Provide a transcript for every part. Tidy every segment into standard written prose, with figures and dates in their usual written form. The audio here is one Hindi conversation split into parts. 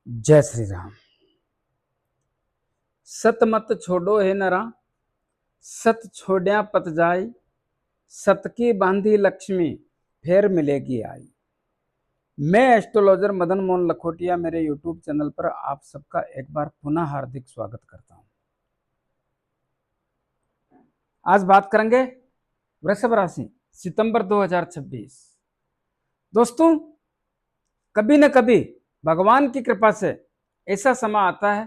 जय श्री राम। सत मत छोड़ो हे नरा, सत छोड़िया पत जाई, सत की बांधी लक्ष्मी फिर मिलेगी आई। मैं एस्ट्रोलॉजर मदन मोहन लखोटिया मेरे यूट्यूब चैनल पर आप सबका एक बार पुनः हार्दिक स्वागत करता हूं। आज बात करेंगे वृषभ राशि सितंबर 2026। दोस्तों, कभी न कभी भगवान की कृपा से ऐसा समय आता है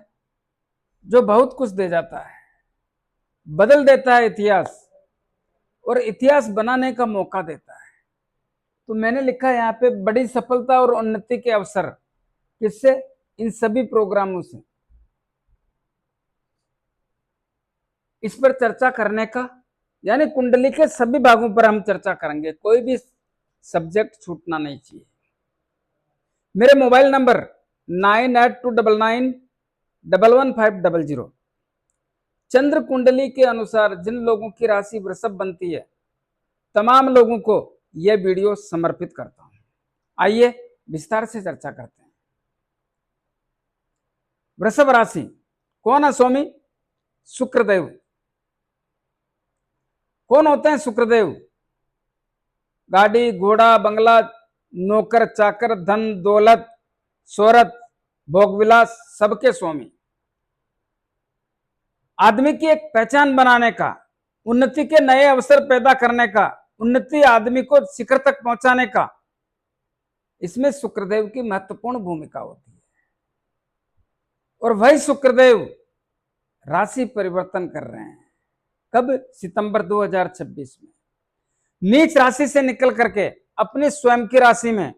जो बहुत कुछ दे जाता है, बदल देता है इतिहास और इतिहास बनाने का मौका देता है। तो मैंने लिखा यहाँ पे बड़ी सफलता और उन्नति के अवसर, किससे? इन सभी प्रोग्रामों से। इस पर चर्चा करने का, यानी कुंडली के सभी भागों पर हम चर्चा करेंगे, कोई भी सब्जेक्ट छूटना नहीं चाहिए। मेरे मोबाइल नंबर 9829911500। चंद्र कुंडली के अनुसार जिन लोगों की राशि वृषभ बनती है, तमाम लोगों को यह वीडियो समर्पित करता हूं। आइए विस्तार से चर्चा करते हैं। वृषभ राशि कौन है स्वामी? शुक्रदेव। कौन होते हैं शुक्रदेव? गाड़ी, घोड़ा, बंगला, नौकर चाकर, धन दौलत, शोहरत, भोगविलास, सबके स्वामी। आदमी की एक पहचान बनाने का, उन्नति के नए अवसर पैदा करने का, उन्नति आदमी को शिखर तक पहुंचाने का, इसमें शुक्रदेव की महत्वपूर्ण भूमिका होती है। और वही शुक्रदेव राशि परिवर्तन कर रहे हैं। कब? सितंबर 2026 में। नीच राशि से निकल करके अपनी स्वयं की राशि में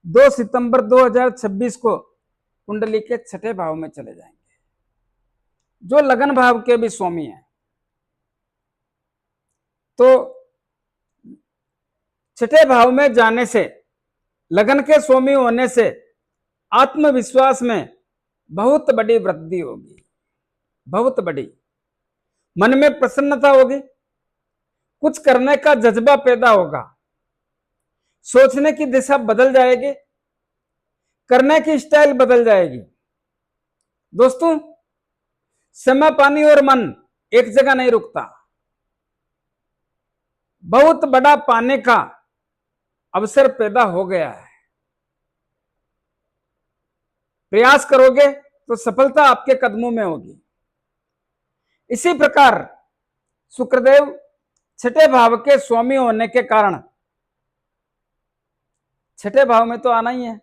2 सितंबर 2026 को कुंडली के छठे भाव में चले जाएंगे, जो लगन भाव के भी स्वामी हैं। तो छठे भाव में जाने से, लगन के स्वामी होने से आत्मविश्वास में बहुत बड़ी वृद्धि होगी, बहुत बड़ी। मन में प्रसन्नता होगी, कुछ करने का जज्बा पैदा होगा, सोचने की दिशा बदल जाएगी, करने की स्टाइल बदल जाएगी। दोस्तों, समय, पानी और मन एक जगह नहीं रुकता। बहुत बड़ा पाने का अवसर पैदा हो गया है। प्रयास करोगे तो सफलता आपके कदमों में होगी। इसी प्रकार शुक्रदेव छठे भाव के स्वामी होने के कारण छठे भाव में तो आना ही है,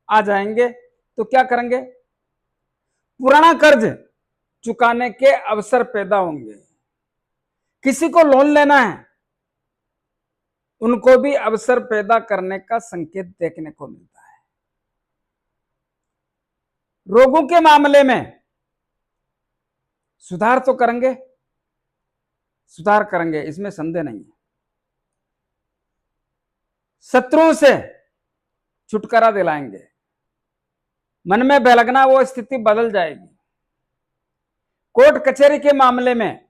आ जाएंगे तो क्या करेंगे? पुराना कर्ज चुकाने के अवसर पैदा होंगे। किसी को लोन लेना है, उनको भी अवसर पैदा करने का संकेत देखने को मिलता है। रोगों के मामले में सुधार तो करेंगे, सुधार करेंगे, इसमें संदेह नहीं है। शत्रुओं से छुटकारा दिलाएंगे, मन में बेलगना वो स्थिति बदल जाएगी। कोर्ट कचहरी के मामले में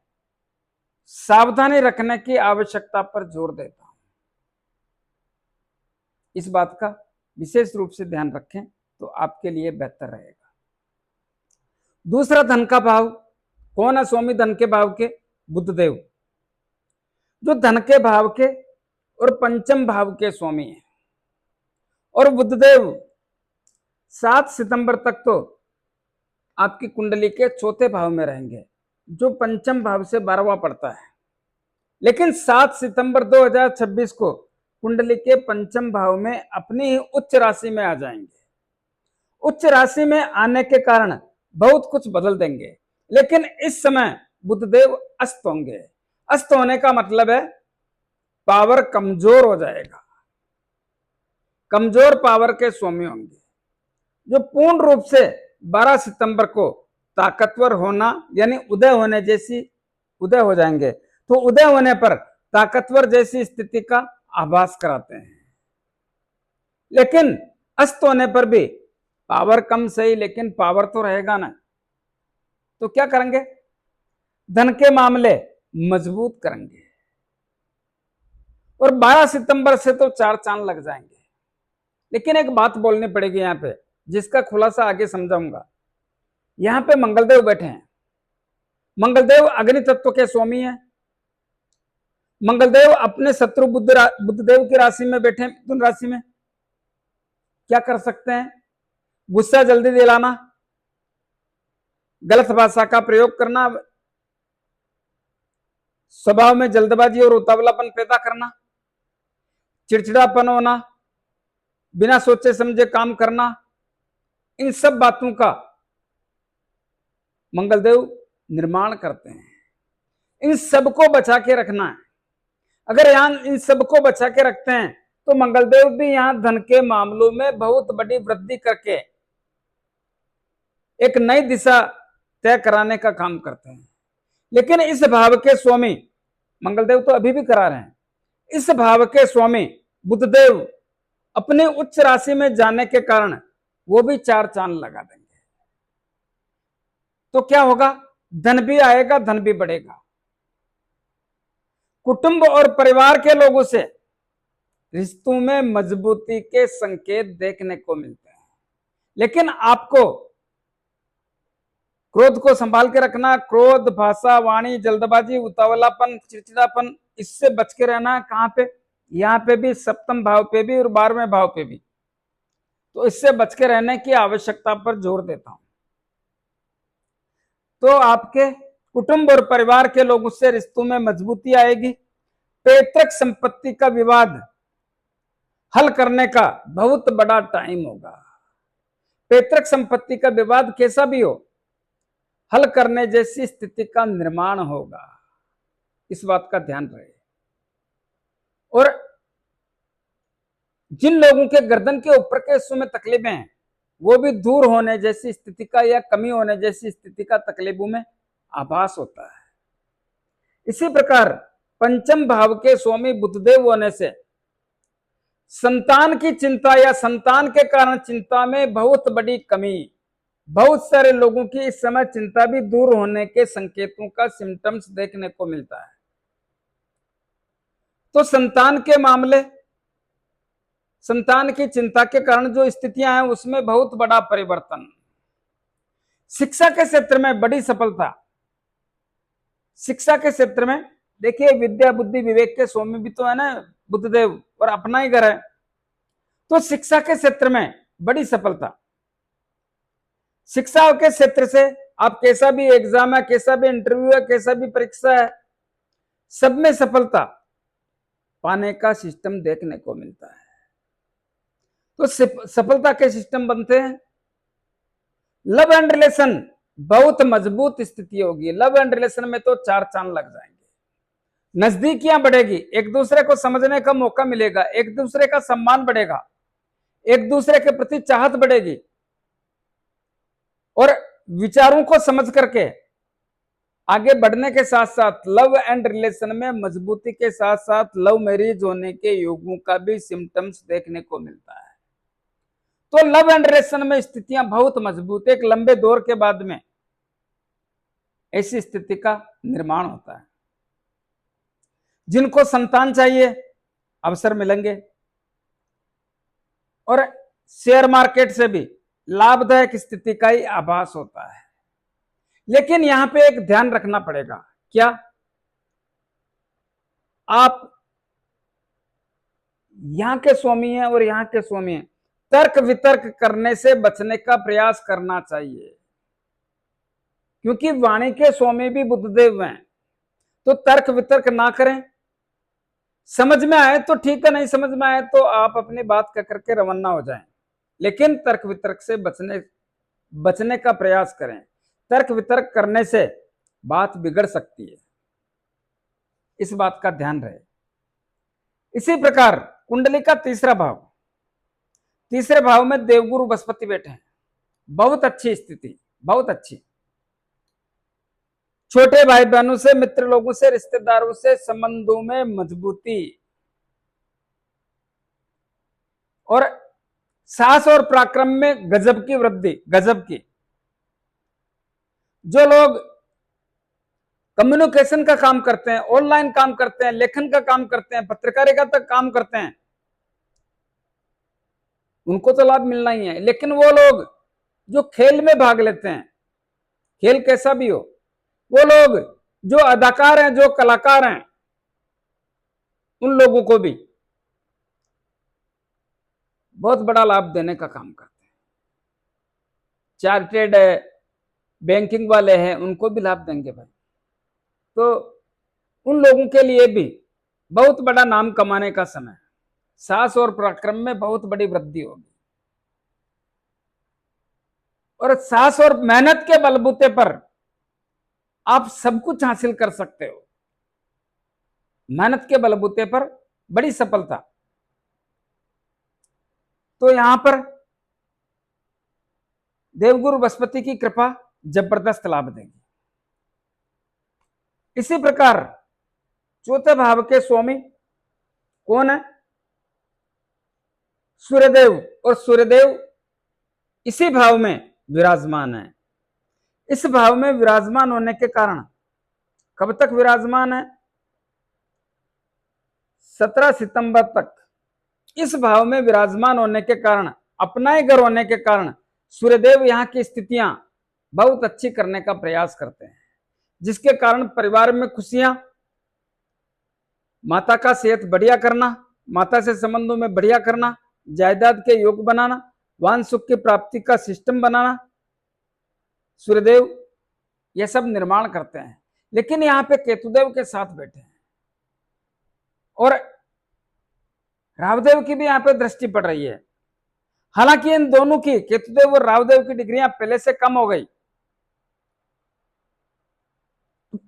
सावधानी रखने की आवश्यकता पर जोर देता हूं। इस बात का विशेष रूप से ध्यान रखें तो आपके लिए बेहतर रहेगा। दूसरा, धन का भाव। कौन है स्वामी धन के भाव के? बुधदेव, जो धन के भाव के और पंचम भाव के स्वामी हैं। और बुधदेव 7 सितंबर तक तो आपकी कुंडली के चौथे भाव में रहेंगे, जो पंचम भाव से 12वां पड़ता है। लेकिन 7 सितंबर 2026 को कुंडली के पंचम भाव में अपनी ही उच्च राशि में आ जाएंगे। उच्च राशि में आने के कारण बहुत कुछ बदल देंगे। लेकिन इस समय बुधदेव अस्त होंगे। अस्त होने का मतलब है पावर कमजोर हो जाएगा, कमजोर पावर के स्वामी होंगे, जो पूर्ण रूप से 12 सितंबर को ताकतवर होना, यानी उदय होने जैसी, उदय हो जाएंगे तो उदय होने पर ताकतवर जैसी स्थिति का आभास कराते हैं। लेकिन अस्त होने पर भी पावर कम सही, लेकिन पावर तो रहेगा ना। तो क्या करेंगे? धन के मामले मजबूत करेंगे और 12 सितंबर से तो 4 चांद लग जाएंगे। लेकिन एक बात बोलनी पड़ेगी यहाँ पे, जिसका खुलासा आगे समझाऊंगा। यहां पे मंगलदेव बैठे हैं। मंगलदेव अग्नि तत्व के स्वामी हैं। मंगलदेव अपने शत्रु बुद्धदेव की राशि में बैठे, मिथुन राशि में। क्या कर सकते हैं? गुस्सा जल्दी दिलाना, गलत भाषा का प्रयोग करना, स्वभाव में जल्दबाजी और उतावलापन पैदा करना, चिड़चिड़ापन होना, बिना सोचे समझे काम करना, इन सब बातों का मंगलदेव निर्माण करते हैं। इन सबको बचा के रखना है। अगर यहां इन सबको बचा के रखते हैं तो मंगलदेव भी यहां धन के मामलों में बहुत बड़ी वृद्धि करके एक नई दिशा तय कराने का काम करते हैं। लेकिन इस भाव के स्वामी मंगलदेव तो अभी भी करा रहे हैं। इस भाव के स्वामी बुधदेव अपने उच्च राशि में जाने के कारण वो भी चार चांद लगा देंगे। तो क्या होगा? धन भी आएगा, धन भी बढ़ेगा। कुटुंब और परिवार के लोगों से रिश्तों में मजबूती के संकेत देखने को मिलते हैं। लेकिन आपको क्रोध को संभाल के रखना। क्रोध, भाषा, वाणी, जल्दबाजी, उतावलापन, चिड़चिड़ापन, इससे बच के रहना। कहां पे? यहां पे भी, सप्तम भाव पे भी और 12वें भाव पे भी। तो इससे बच के रहने की आवश्यकता पर जोर देता हूं। तो आपके कुटुंब और परिवार के लोगों से रिश्तों में मजबूती आएगी। पैतृक संपत्ति का विवाद हल करने का बहुत बड़ा टाइम होगा। पैतृक संपत्ति का विवाद कैसा भी हो, हल करने जैसी स्थिति का निर्माण होगा। इस बात का ध्यान रहे। और जिन लोगों के गर्दन के ऊपर के हिस्सों में तकलीफें हैं, वो भी दूर होने जैसी स्थिति का या कमी होने जैसी स्थिति का तकलीफों में आभास होता है। इसी प्रकार पंचम भाव के स्वामी बुधदेव होने से संतान की चिंता या संतान के कारण चिंता में बहुत बड़ी कमी, बहुत सारे लोगों की इस समय चिंता भी दूर होने के संकेतों का सिम्टम्स देखने को मिलता है। तो संतान के मामले, संतान की चिंता के कारण जो स्थितियां हैं उसमें बहुत बड़ा परिवर्तन। शिक्षा के क्षेत्र में बड़ी सफलता। शिक्षा के क्षेत्र में देखिए, विद्या बुद्धि विवेक के स्वामी भी तो है ना बुधदेव, और अपना ही घर है। तो शिक्षा के क्षेत्र में बड़ी सफलता। शिक्षा के क्षेत्र से आप कैसा भी एग्जाम है, कैसा भी इंटरव्यू है, कैसा भी परीक्षा है, सब में सफलता पाने का सिस्टम देखने को मिलता है। तो सफलता के सिस्टम बनते हैं। लव एंड रिलेशन बहुत मजबूत स्थिति होगी। लव एंड रिलेशन में तो चार चांद लग जाएंगे। नजदीकियां बढ़ेगी, एक दूसरे को समझने का मौका मिलेगा, एक दूसरे का सम्मान बढ़ेगा, एक दूसरे के प्रति चाहत बढ़ेगी, और विचारों को समझ करके आगे बढ़ने के साथ साथ लव एंड रिलेशन में मजबूती के साथ साथ लव मैरिज होने के योगों का भी सिम्टम्स देखने को मिलता है। तो लव एंड रिलेशन में स्थितियां बहुत मजबूत, एक लंबे दौर के बाद में ऐसी स्थिति का निर्माण होता है। जिनको संतान चाहिए अवसर मिलेंगे, और शेयर मार्केट से भी लाभदायक स्थिति का ही आभास होता है। लेकिन यहां पे एक ध्यान रखना पड़ेगा। क्या? आप यहां के स्वामी हैं और यहां के स्वामी हैं, तर्क वितर्क करने से बचने का प्रयास करना चाहिए, क्योंकि वाणी के स्वामी भी बुधदेव हैं। तो तर्क वितर्क ना करें। समझ में आए तो ठीक है, नहीं समझ में आए तो आप अपनी बात कह करके रवाना हो जाएं। लेकिन तर्क वितर्क से बचने का प्रयास करें। तर्क वितर्क करने से बात बिगड़ सकती है, इस बात का ध्यान रहे। इसी प्रकार कुंडली का तीसरा भाव, तीसरे भाव में देवगुरु बृहस्पति बैठे हैं। बहुत अच्छी स्थिति, बहुत अच्छी। छोटे भाई बहनों से, मित्र लोगों से, रिश्तेदारों से संबंधों में मजबूती, और साहस और पराक्रम में गजब की वृद्धि, गजब की। जो लोग कम्युनिकेशन का काम करते हैं, ऑनलाइन काम करते हैं, लेखन का काम करते हैं, पत्रकारिता का काम करते हैं, उनको तो लाभ मिलना ही है, लेकिन वो लोग जो खेल में भाग लेते हैं, खेल कैसा भी हो, वो लोग जो अदाकार हैं, जो कलाकार हैं, उन लोगों को भी बहुत बड़ा लाभ देने का काम करते हैं। चार्टेड है, बैंकिंग वाले हैं, उनको भी लाभ देंगे भाई। तो उन लोगों के लिए भी बहुत बड़ा नाम कमाने का समय, साहस और पराक्रम में बहुत बड़ी वृद्धि होगी, और साहस और मेहनत के बलबूते पर आप सब कुछ हासिल कर सकते हो। मेहनत के बलबूते पर बड़ी सफलता। तो यहां पर देवगुरु बृहस्पति की कृपा जबरदस्त लाभ देगी। इसी प्रकार चौथे भाव के स्वामी कौन है? सूर्यदेव, और सूर्यदेव इसी भाव में विराजमान है। इस भाव में विराजमान होने के कारण कब तक विराजमान है? 17 सितंबर तक। इस भाव में विराजमान होने के कारण, अपना ही घर होने के कारण, सूर्यदेव यहाँ की स्थितियां बहुत अच्छी करने का प्रयास करते हैं, जिसके कारण परिवार में खुशियां, माता का सेहत बढ़िया करना, माता से संबंधों में बढ़िया करना, जायदाद के योग बनाना, वाहन सुख की प्राप्ति का सिस्टम बनाना, सूर्यदेव ये सब निर्माण करते हैं। लेकिन यहाँ पे केतुदेव के साथ बैठे हैं, और रावदेव की भी यहाँ पे दृष्टि पड़ रही है। हालांकि इन दोनों की, केतुदेव और रावदेव की डिग्रियां पहले से कम हो गई,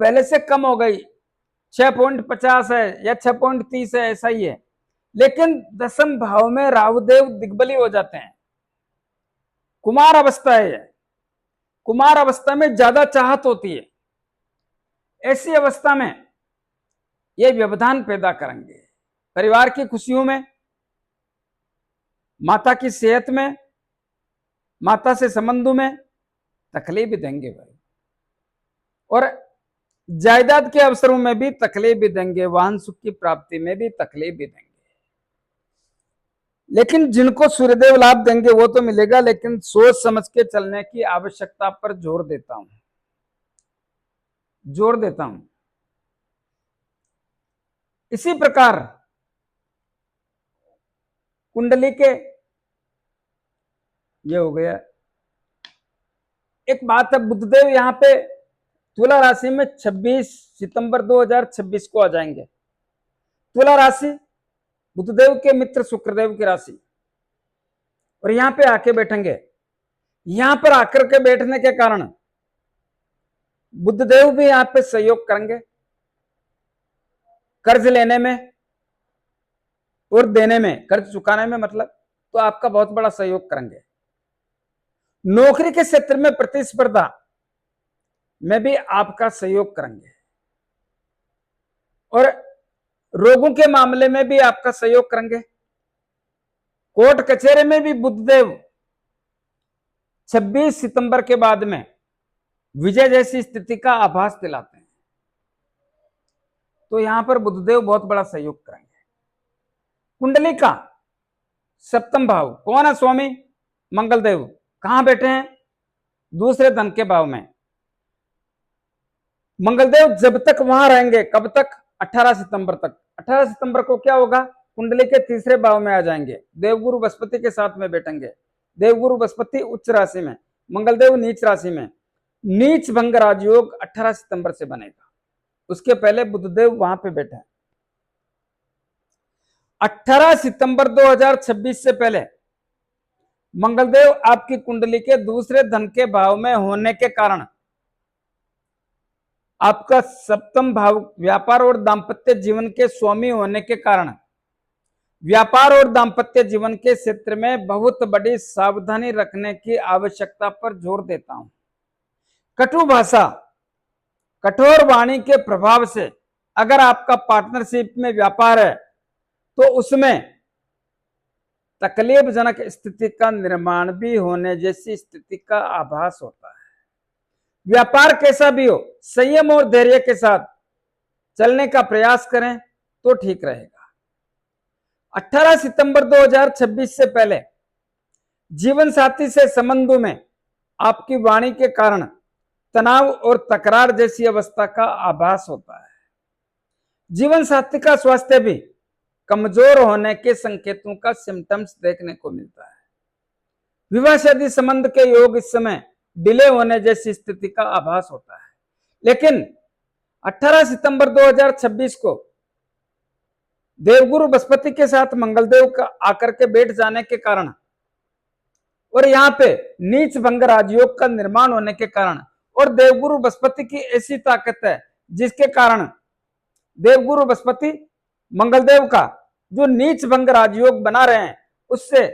पहले से कम हो गई, 6.50 है या 6.30 है, ऐसा ही है। लेकिन दसम भाव में रावदेव दिग्बली हो जाते हैं। कुमार अवस्था है, कुमार अवस्था में ज्यादा चाहत होती है। ऐसी अवस्था में ये व्यवधान पैदा करेंगे परिवार की खुशियों में, माता की सेहत में, माता से संबंधों में तकलीफ भी देंगे भाई, और जायदाद के अवसरों में भी तकलीफ भी देंगे, वाहन सुख की प्राप्ति में भी तकलीफ भी देंगे। लेकिन जिनको सूर्यदेव लाभ देंगे वो तो मिलेगा, लेकिन सोच समझ के चलने की आवश्यकता पर जोर देता हूं। इसी प्रकार कुंडली के, ये हो गया। एक बात है, बुधदेव यहाँ पे तुला राशि में 26 सितंबर 2026 को आ जाएंगे। तुला राशि बुधदेव के मित्र शुक्रदेव की राशि, और यहां पे आके बैठेंगे। यहां पर आकर के बैठने के कारण बुधदेव भी यहां पे सहयोग करेंगे, कर्ज लेने में और देने में, कर्ज चुकाने में मतलब, तो आपका बहुत बड़ा सहयोग करेंगे। नौकरी के क्षेत्र में प्रतिस्पर्धा में भी आपका सहयोग करेंगे, और रोगों के मामले में भी आपका सहयोग करेंगे। कोर्ट कचहरी में भी बुधदेव 26 सितंबर के बाद में विजय जैसी स्थिति का आभास दिलाते हैं। तो यहां पर बुधदेव बहुत बड़ा सहयोग करेंगे। कुंडली का सप्तम भाव कौन है स्वामी? मंगलदेव। कहां बैठे हैं? दूसरे धन के भाव में। मंगलदेव जब तक वहां रहेंगे, कब तक? 18 सितंबर तक। 18 सितंबर को क्या होगा? कुंडली के तीसरे भाव में आ जाएंगे, देवगुरु बृहस्पति के साथ में बैठेंगे। देवगुरु बृहस्पति उच्च राशि में, मंगलदेव नीच राशि में। नीच भंग राजयोग 18 सितंबर से बनेगा, उसके पहले बुधदेव वहां पे बैठे हैं। 18 सितंबर 2026 से पहले मंगलदेव आपकी कुंडली के दूसरे धन के भाव में होने के कारण आपका सप्तम भाव व्यापार और दाम्पत्य जीवन के स्वामी होने के कारण व्यापार और दाम्पत्य जीवन के क्षेत्र में बहुत बड़ी सावधानी रखने की आवश्यकता पर जोर देता हूं। कटु भाषा, कठोर वाणी के प्रभाव से अगर आपका पार्टनरशिप में व्यापार है तो उसमें तकलीफजनक स्थिति का निर्माण भी होने जैसी स्थिति का आभास होता है। व्यापार कैसा भी हो, संयम और धैर्य के साथ चलने का प्रयास करें तो ठीक रहेगा। 18 सितंबर 2026 से पहले जीवन साथी से संबंधों में आपकी वाणी के कारण तनाव और तकरार जैसी अवस्था का आभास होता है। जीवन साथी का स्वास्थ्य भी कमजोर होने के संकेतों का सिम्टम्स देखने को मिलता है। विवाह शादी संबंध के योग इस समय डिले होने जैसी स्थिति का आभास होता है। लेकिन 18 सितंबर 2026 को देवगुरु बृहस्पति के साथ मंगलदेव का आकर के बैठ जाने के कारण और यहाँ पे नीच भंग राजयोग का निर्माण होने के कारण और देवगुरु बृहस्पति की ऐसी ताकत है जिसके कारण देवगुरु बृहस्पति मंगलदेव का जो नीच भंग राजयोग बना रहे हैं उससे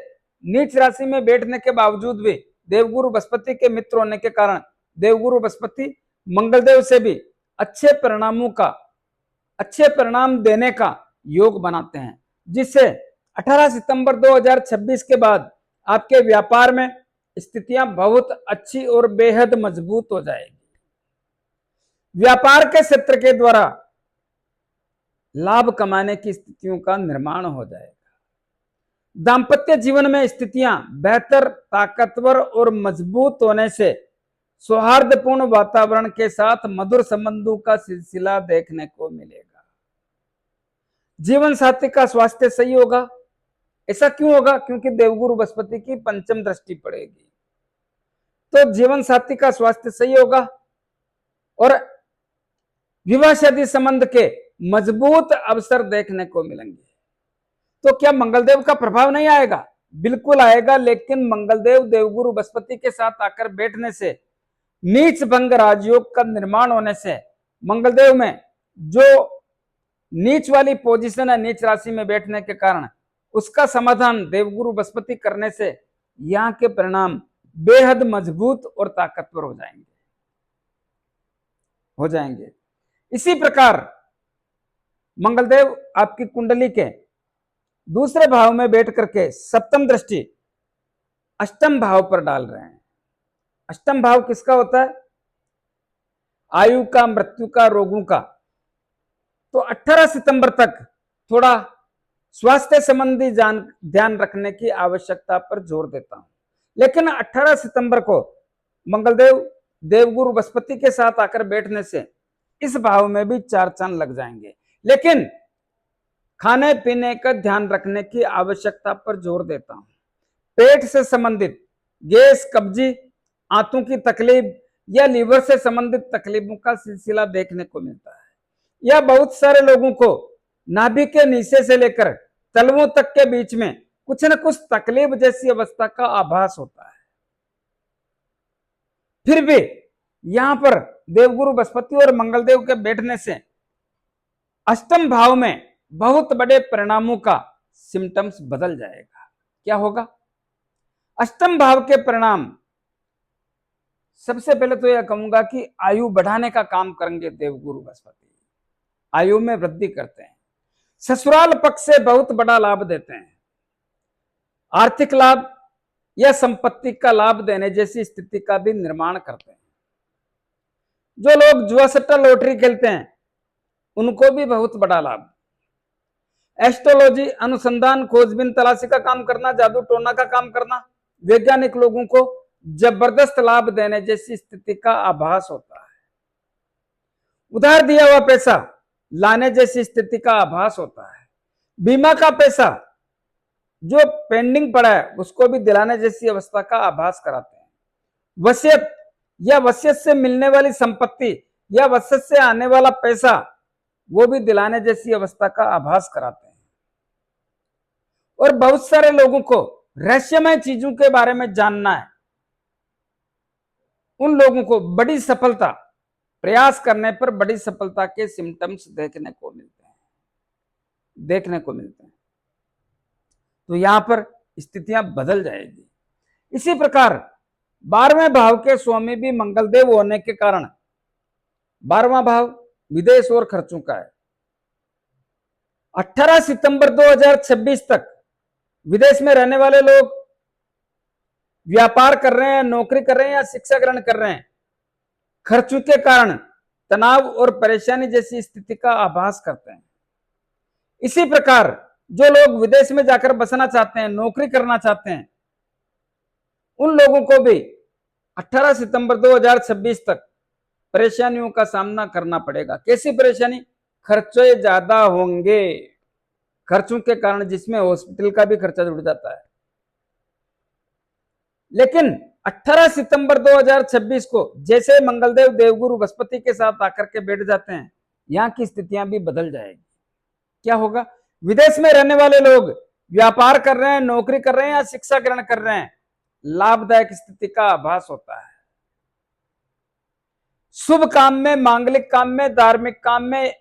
नीच राशि में बैठने के बावजूद भी देवगुरु बृहस्पति के मित्र होने के कारण देवगुरु बृहस्पति मंगलदेव से भी अच्छे परिणाम देने का योग बनाते हैं, जिससे 18 सितंबर 2026 के बाद आपके व्यापार में स्थितियां बहुत अच्छी और बेहद मजबूत हो जाएगी। व्यापार के क्षेत्र के द्वारा लाभ कमाने की स्थितियों का निर्माण हो जाएगा। दाम्पत्य जीवन में स्थितियां बेहतर, ताकतवर और मजबूत होने से सौहार्दपूर्ण वातावरण के साथ मधुर संबंधों का सिलसिला देखने को मिलेगा। जीवन साथी का स्वास्थ्य सही होगा। ऐसा क्यों होगा? क्योंकि देवगुरु बृहस्पति की पंचम दृष्टि पड़ेगी, तो जीवन साथी का स्वास्थ्य सही होगा और विवाह शादी संबंध के मजबूत अवसर देखने को मिलेंगे। तो क्या मंगलदेव का प्रभाव नहीं आएगा? बिल्कुल आएगा, लेकिन मंगलदेव देवगुरु बृहस्पति के साथ आकर बैठने से नीच भंग राजयोग का निर्माण होने से मंगलदेव में जो नीच वाली पोजीशन है, नीच राशि में बैठने के कारण उसका समाधान देवगुरु बृहस्पति करने से यहाँ के परिणाम बेहद मजबूत और ताकतवर हो जाएंगे। इसी प्रकार मंगलदेव आपकी कुंडली के दूसरे भाव में बैठ करके सप्तम दृष्टि अष्टम भाव पर डाल रहे हैं। अष्टम भाव किसका होता है? आयु का, मृत्यु का, रोगों का। तो 18 सितंबर तक थोड़ा स्वास्थ्य संबंधी ध्यान रखने की आवश्यकता पर जोर देता हूं, लेकिन 18 सितंबर को मंगलदेव देवगुरु बृहस्पति के साथ आकर बैठने से इस भाव में भी 4 चांद लग जाएंगे। लेकिन खाने पीने का ध्यान रखने की आवश्यकता पर जोर देता हूं। पेट से संबंधित गैस, कब्जी, आंतों की तकलीफ या लीवर से संबंधित तकलीफों का सिलसिला देखने को मिलता है। या बहुत सारे लोगों को नाभि के नीचे से लेकर तलवों तक के बीच में कुछ न कुछ तकलीफ जैसी अवस्था का आभास होता है। फिर भी यहां पर देवगुरु बृहस्पति और मंगलदेव के बैठने से अष्टम भाव में बहुत बड़े परिणामों का सिम्टम्स बदल जाएगा। क्या होगा? अष्टम भाव के परिणाम सबसे पहले तो यह कहूंगा कि आयु बढ़ाने का काम करेंगे देवगुरु बृहस्पति, आयु में वृद्धि करते हैं। ससुराल पक्ष से बहुत बड़ा लाभ देते हैं। आर्थिक लाभ या संपत्ति का लाभ देने जैसी स्थिति का भी निर्माण करते हैं। जो लोग जुआ सट्टा लॉटरी खेलते हैं उनको भी बहुत बड़ा लाभ। एस्ट्रोलॉजी, अनुसंधान, खोजबीन, तलाशी का काम करना, जादू टोना का काम करना, वैज्ञानिक लोगों को जबरदस्त लाभ देने जैसी स्थिति का आभास होता है। उधार दिया हुआ पैसा लाने जैसी स्थिति का आभास होता है। बीमा का पैसा जो पेंडिंग पड़ा है उसको भी दिलाने जैसी अवस्था का आभास कराते हैं। वसीयत या वसीयत से मिलने वाली संपत्ति या वसीयत से आने वाला पैसा वो भी दिलाने जैसी अवस्था का आभास कराते हैं। और बहुत सारे लोगों को रहस्यमय चीजों के बारे में जानना है, उन लोगों को बड़ी सफलता, प्रयास करने पर बड़ी सफलता के सिम्टम्स देखने को मिलते हैं। तो यहां पर स्थितियां बदल जाएगी। इसी प्रकार 12वें भाव के स्वामी भी मंगलदेव होने के कारण 12वां भाव विदेश और खर्चों का है। 18 सितंबर 2026 तक विदेश में रहने वाले लोग व्यापार कर रहे हैं, नौकरी कर रहे हैं या शिक्षा ग्रहण कर रहे हैं, खर्चों के कारण तनाव और परेशानी जैसी स्थिति का आभास करते हैं। इसी प्रकार जो लोग विदेश में जाकर बसना चाहते हैं, नौकरी करना चाहते हैं, उन लोगों को भी 18 सितंबर 2026 तक परेशानियों का सामना करना पड़ेगा। कैसी परेशानी? खर्चे ज्यादा होंगे, खर्चों के कारण, जिसमें हॉस्पिटल का भी खर्चा जुड़ जाता है। लेकिन 18 सितंबर 2026 को जैसे मंगलदेव देवगुरु बृहस्पति के साथ आकर के बैठ जाते हैं, यहां की स्थितियां भी बदल जाएगी। क्या होगा? विदेश में रहने वाले लोग व्यापार कर रहे हैं, नौकरी कर रहे हैं या शिक्षा ग्रहण कर रहे हैं, लाभदायक स्थिति का आभास होता है। शुभ काम में, मांगलिक काम में, धार्मिक काम में,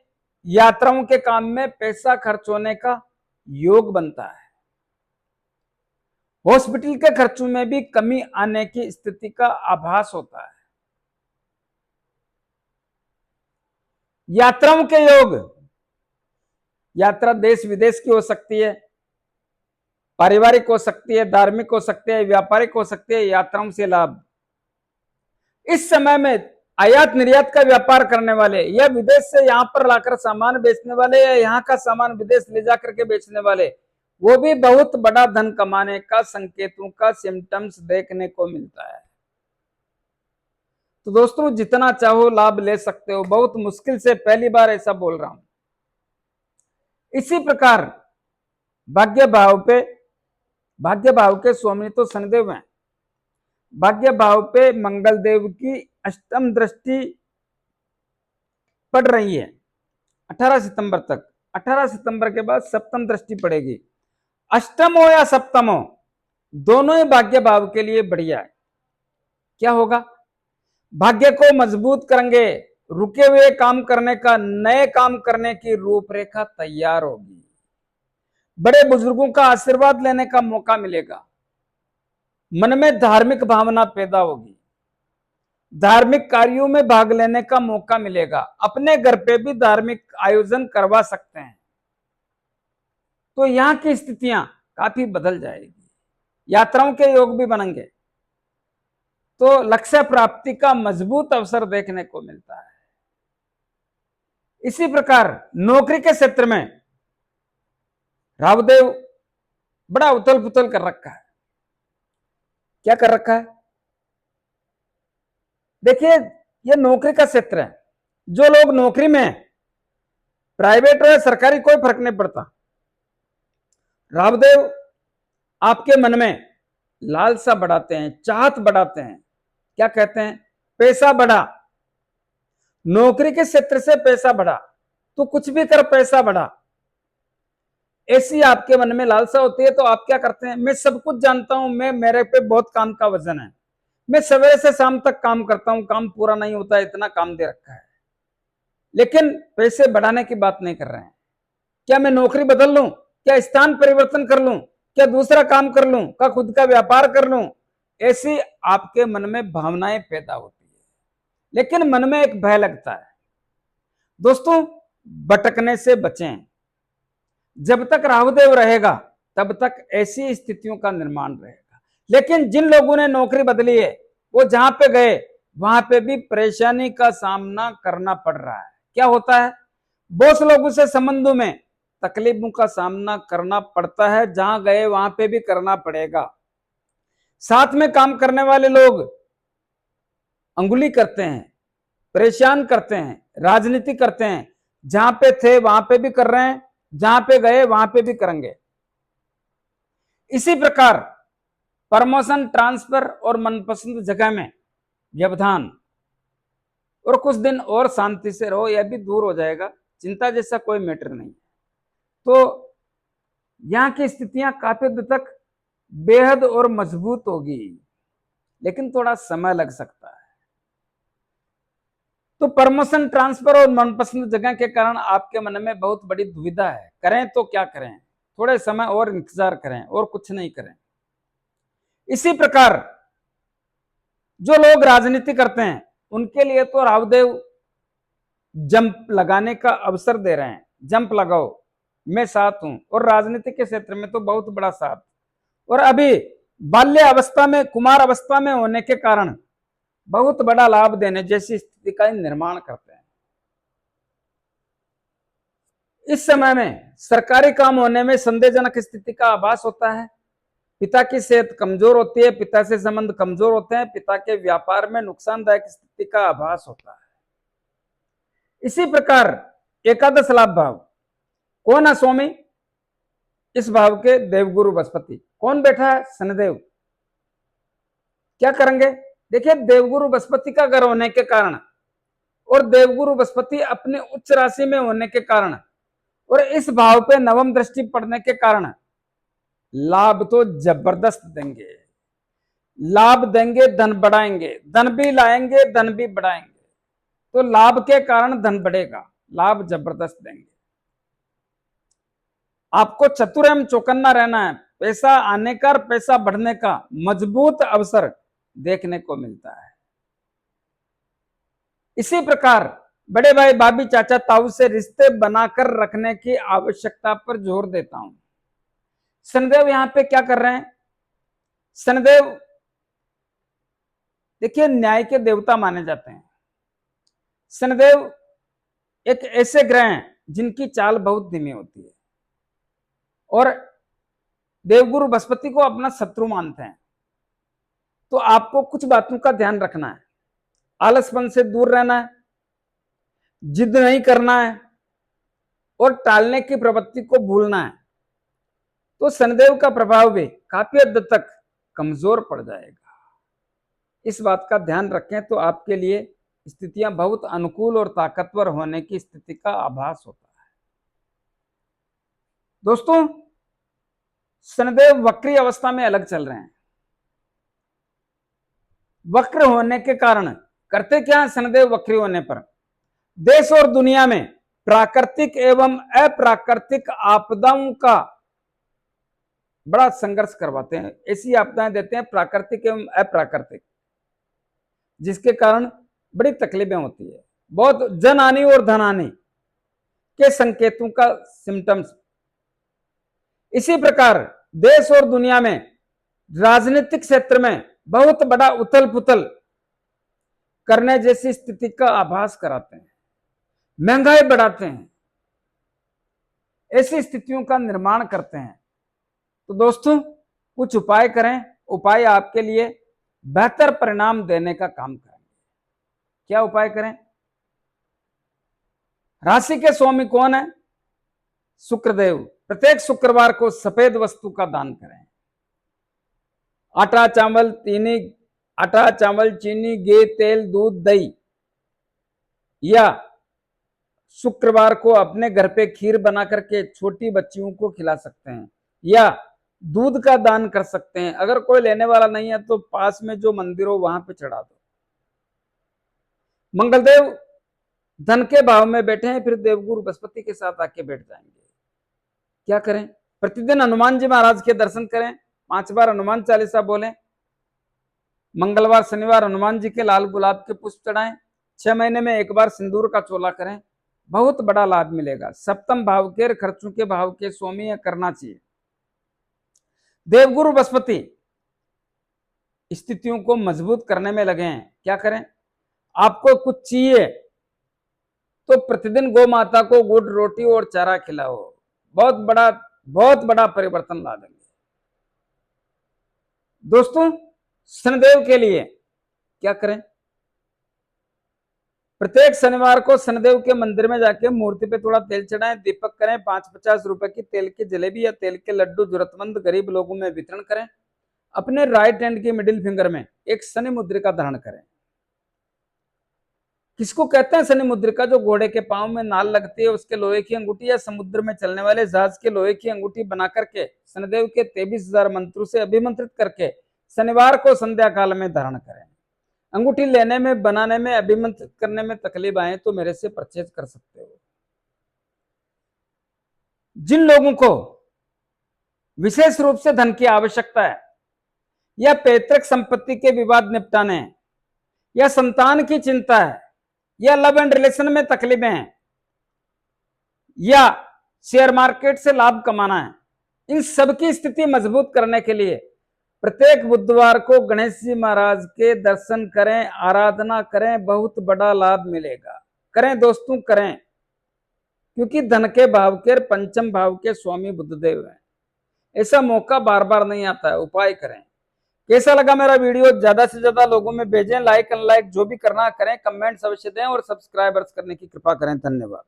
यात्राओं के काम में पैसा खर्च होने का योग बनता है। हॉस्पिटल के खर्चों में भी कमी आने की स्थिति का आभास होता है। यात्राओं के योग, यात्रा देश विदेश की हो सकती है, पारिवारिक हो सकती है, धार्मिक हो सकती है, व्यापारिक हो सकती है। यात्राओं से लाभ। इस समय में आयात निर्यात का व्यापार करने वाले या विदेश से यहां पर लाकर सामान बेचने वाले या यहां का सामान विदेश ले जाकर के बेचने वाले, वो भी बहुत बड़ा धन कमाने का संकेतों का सिम्टम्स देखने को मिलता है। तो दोस्तों, जितना चाहो लाभ ले सकते हो, बहुत मुश्किल से पहली बार ऐसा बोल रहा हूं। इसी प्रकार भाग्य भाव के स्वामी तो शनिदेव हैं। भाग्य भाव पे मंगल देव की अष्टम दृष्टि पड़ रही है 18 सितंबर तक। 18 सितंबर के बाद सप्तम दृष्टि पड़ेगी। अष्टम हो या सप्तम हो, दोनों ही भाग्य भाव के लिए बढ़िया है। क्या होगा? भाग्य को मजबूत करेंगे, रुके हुए काम करने का, नए काम करने की रूपरेखा तैयार होगी, बड़े बुजुर्गों का आशीर्वाद लेने का मौका मिलेगा, मन में धार्मिक भावना पैदा होगी, धार्मिक कार्यों में भाग लेने का मौका मिलेगा, अपने घर पे भी धार्मिक आयोजन करवा सकते हैं। तो यहां की स्थितियां काफी बदल जाएगी, यात्राओं के योग भी बनेंगे, तो लक्ष्य प्राप्ति का मजबूत अवसर देखने को मिलता है। इसी प्रकार नौकरी के क्षेत्र में राहुदेव बड़ा उथल पुथल कर रखा है। क्या कर रखा है? देखिए, यह नौकरी का क्षेत्र है। जो लोग नौकरी में, प्राइवेट या सरकारी, कोई फर्क नहीं पड़ता, राहुदेव आपके मन में लालसा बढ़ाते हैं, चाहत बढ़ाते हैं। क्या कहते हैं? पैसा बढ़ा, नौकरी के क्षेत्र से पैसा बढ़ा, तो कुछ भी कर पैसा बढ़ा, ऐसी आपके मन में लालसा होती है। तो आप क्या करते हैं? मैं सब कुछ जानता हूं, मेरे पे बहुत काम का वजन है, मैं सवेरे से शाम तक काम करता हूं, काम पूरा नहीं होता, इतना काम दे रखा है, लेकिन पैसे बढ़ाने की बात नहीं कर रहे हैं। क्या मैं नौकरी बदल लूं? क्या स्थान परिवर्तन कर लूं? क्या दूसरा काम कर लूं? क्या खुद का व्यापार कर लूं? ऐसी आपके मन में भावनाएं पैदा होती है, लेकिन मन में एक भय लगता है। दोस्तों, भटकने से बचें। जब तक राहुदेव रहेगा तब तक ऐसी स्थितियों का निर्माण रहेगा। लेकिन जिन लोगों ने नौकरी बदली है, वो जहां पे गए वहां पे भी परेशानी का सामना करना पड़ रहा है। क्या होता है? बॉस लोगों से संबंधों में तकलीफों का सामना करना पड़ता है, जहां गए वहां पे भी करना पड़ेगा। साथ में काम करने वाले लोग अंगुली करते हैं, परेशान करते हैं, राजनीति करते हैं, जहां पे थे वहां पे भी कर रहे हैं, जहां पे गए वहां पे भी करेंगे। इसी प्रकार प्रमोशन, ट्रांसफर और मनपसंद जगह में व्यवधान, और कुछ दिन और शांति से रहो, यह भी दूर हो जाएगा, चिंता जैसा कोई मैटर नहीं। तो यहां की स्थितियां काफी हद तक बेहद और मजबूत होगी, लेकिन थोड़ा समय लग सकता है। तो प्रमोशन, ट्रांसफर और मनपसंद जगह के कारण आपके मन में बहुत बड़ी दुविधा है, करें तो क्या करें, थोड़े समय और इंतजार करें और कुछ नहीं करें। इसी प्रकार जो लोग राजनीति करते हैं, उनके लिए तो राहुदेव जंप लगाने का अवसर दे रहे हैं। जंप लगाओ, मैं साथ हूं। और राजनीति के क्षेत्र में तो बहुत बड़ा साथ। और अभी बाल्य अवस्था में, कुमार अवस्था में होने के कारण बहुत बड़ा लाभ देने जैसी स्थिति का निर्माण करते हैं। इस समय में सरकारी काम होने में संदेहजनक स्थिति का आभास होता है। पिता की सेहत कमजोर होती है, पिता से संबंध कमजोर होते हैं, पिता के व्यापार में नुकसानदायक स्थिति का आभास होता है। इसी प्रकार एकादश लाभ भाव कौन है स्वामी? इस भाव के देवगुरु बृहस्पति। कौन बैठा है? शनिदेव। क्या करेंगे? देखिए, देवगुरु बृहस्पति का घर होने के कारण और देवगुरु बृहस्पति अपने उच्च राशि में होने के कारण और इस भाव पे नवम दृष्टि पड़ने के कारण लाभ तो जबरदस्त देंगे। लाभ देंगे, धन बढ़ाएंगे, धन भी लाएंगे, धन भी बढ़ाएंगे। तो लाभ के कारण धन बढ़ेगा, लाभ जबरदस्त देंगे। आपको चतुर एवं चौकन्ना रहना है। पैसा आने का और पैसा बढ़ने का मजबूत अवसर देखने को मिलता है। इसी प्रकार बड़े भाई, भाभी, चाचा, ताऊ से रिश्ते बनाकर रखने की आवश्यकता पर जोर देता हूं। शनिदेव यहां पे क्या कर रहे हैं? शनिदेव देखिए न्याय के देवता माने जाते हैं। शनिदेव एक ऐसे ग्रह हैं जिनकी चाल बहुत धीमी होती है और देवगुरु बृहस्पति को अपना शत्रु मानते हैं। तो आपको कुछ बातों का ध्यान रखना है। आलसपन से दूर रहना है, जिद नहीं करना है और टालने की प्रवृत्ति को भूलना है। तो शनिदेव का प्रभाव भी काफी हद तक कमजोर पड़ जाएगा। इस बात का ध्यान रखें तो आपके लिए स्थितियां बहुत अनुकूल और ताकतवर होने की स्थिति का आभास होता है। दोस्तों, शनिदेव वक्री अवस्था में अलग चल रहे हैं। वक्र होने के कारण करते क्या है? शनिदेव वक्री होने पर देश और दुनिया में प्राकृतिक एवं अप्राकृतिक आपदाओं का बड़ा संघर्ष करवाते हैं। ऐसी आपदाएं देते हैं प्राकृतिक एवं अप्राकृतिक, जिसके कारण बड़ी तकलीफें होती है। बहुत जन हानि और धन हानि के संकेतों का सिम्टम्स। इसी प्रकार देश और दुनिया में राजनीतिक क्षेत्र में बहुत बड़ा उथल पुथल करने जैसी स्थिति का आभास कराते हैं, महंगाई बढ़ाते हैं, ऐसी स्थितियों का निर्माण करते हैं। तो दोस्तों, कुछ उपाय करें। उपाय आपके लिए बेहतर परिणाम देने का काम करेंगे। क्या उपाय करें? राशि के स्वामी कौन है? शुक्रदेव। प्रत्येक शुक्रवार को सफेद वस्तु का दान करें। आटा, चावल, चीनी, घी, तेल, दूध, दही, या शुक्रवार को अपने घर पे खीर बना करके छोटी बच्चियों को खिला सकते हैं, या दूध का दान कर सकते हैं। अगर कोई लेने वाला नहीं है तो पास में जो मंदिर हो वहां पे चढ़ा दो। मंगलदेव धन के भाव में बैठे हैं, फिर देवगुरु बृहस्पति के साथ आके बैठ जाएंगे। क्या करें? प्रतिदिन हनुमान जी महाराज के दर्शन करें, 5 बार हनुमान चालीसा बोलें, मंगलवार शनिवार हनुमान जी के लाल गुलाब के पुष्प चढ़ाएं, 6 महीने में 1 बार सिंदूर का चोला करें, बहुत बड़ा लाभ मिलेगा। सप्तम भाव के खर्चों के भाव के स्वामी करना चाहिए। देवगुरु बृहस्पति स्थितियों को मजबूत करने में लगे हैं। क्या करें? आपको कुछ चाहिए तो प्रतिदिन गौ माता को गुड़, रोटी और चारा खिलाओ, बहुत बड़ा परिवर्तन ला देंगे। दोस्तों, शनिदेव के लिए क्या करें? प्रत्येक शनिवार को शनिदेव के मंदिर में जाके मूर्ति पे थोड़ा तेल चढ़ाएं, दीपक करें, 5-50 रुपए की तेल की जलेबी या तेल के लड्डू जरूरतमंद गरीब लोगों में वितरण करें। अपने राइट हैंड की मिडिल फिंगर में एक शनि मुद्रिका धारण करें। किसको कहते हैं शनि मुद्रिका? जो घोड़े के पांव में नाल लगती है उसके लोहे की अंगूठी, या समुद्र में चलने वाले जहाज के लोहे की अंगूठी बना करके शनिदेव के 23,000 मंत्रों से अभिमंत्रित करके शनिवार को संध्या काल में धारण करें। अंगूठी लेने में, बनाने में, अभिमंत्रित करने में तकलीफ आए तो मेरे से परचेज कर सकते हो। जिन लोगों को विशेष रूप से धन की आवश्यकता है, या पैतृक संपत्ति के विवाद निपटाने हैं, या संतान की चिंता है, या लव एंड रिलेशन में तकलीफें हैं, या शेयर मार्केट से लाभ कमाना है, इन सब की स्थिति मजबूत करने के लिए प्रत्येक बुधवार को गणेश जी महाराज के दर्शन करें, आराधना करें, बहुत बड़ा लाभ मिलेगा। करें दोस्तों, करें, क्योंकि धन के भाव के पंचम भाव के स्वामी बुधदेव हैं। ऐसा मौका बार बार नहीं आता है, उपाय करें। कैसा लगा मेरा वीडियो, ज्यादा से ज्यादा लोगों में भेजें, लाइक अनलाइक जो भी करना करें, कमेंट्स अवश्य दें और सब्सक्राइबर्स करने की कृपा करें। धन्यवाद।